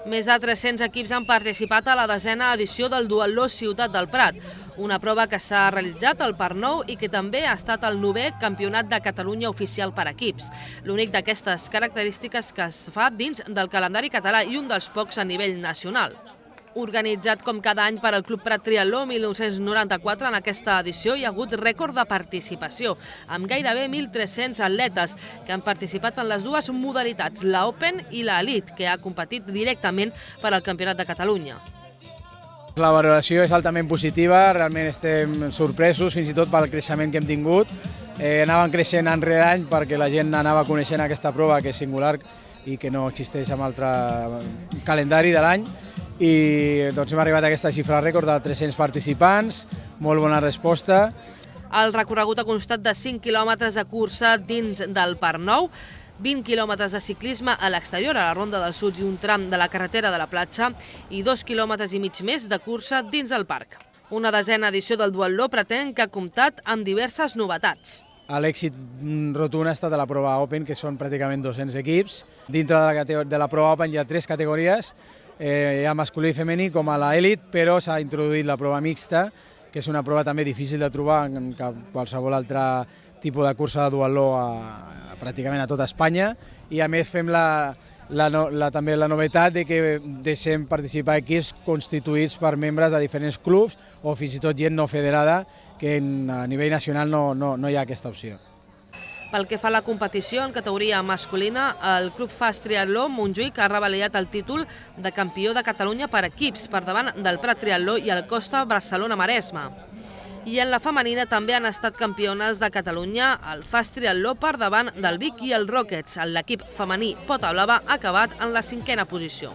Més de 300 equips han participat a la 10a edició del Duatló Ciutat del Prat, una prova que s'ha realitzat al Parc Nou i que també ha estat el 9è Campionat de Catalunya oficial per equips. L'únic d'aquestes característiques que es fa dins del calendari català i un dels pocs a nivell nacional. Organitzat com cada any per al Club Prat Triatló 1994, en aquesta edició hi ha hagut rècord de participació, amb gairebé 1.300 atletes que han participat en les dues modalitats, la Open i la Elite, que ha competit directament per al Campionat de Catalunya. La valoració és altament positiva, realment estem sorpresos, fins i tot pel creixement que hem tingut. Anàvem creixent any rere any perquè la gent anava coneixent aquesta prova que és singular i que no existeix en altre calendari de l'any. I doncs hem arribat a aquesta xifra rècord de 300 participants, molt bona resposta. El recorregut ha constat de 5 quilòmetres de cursa dins del Parc Nou, 20 quilòmetres de ciclisme a l'exterior, a la Ronda del Sud i un tram de la carretera de la platja i 2 quilòmetres i mig més de cursa dins del parc. Una 10a edició del Duatló pretén que ha comptat amb diverses novetats. L'èxit rotund ha estat a la prova Open, que són pràcticament 200 equips. Dintre de la prova Open hi ha 3 categories, hi ha masculí i femení com a l'elit, però s'ha introduït la prova mixta, que és una prova també difícil de trobar en qualsevol altre tipus de cursa de duatló pràcticament a tota Espanya, i a més fem també la novetat de que deixem participar equips constituïts per membres de diferents clubs o fins i tot gent no federada, que a nivell nacional no hi ha aquesta opció. Pel que fa a la competició, en categoria masculina, el Club Fast Triatló Montjuïc ha revalidat el títol de campió de Catalunya per equips, per davant del Prat Triatló i el Costa Barcelona-Maresme. I en la femenina també han estat campiones de Catalunya el Fast Triatló per davant del Vic i el Rockets. L'equip femení Pota Blava ha acabat en la 5a posició.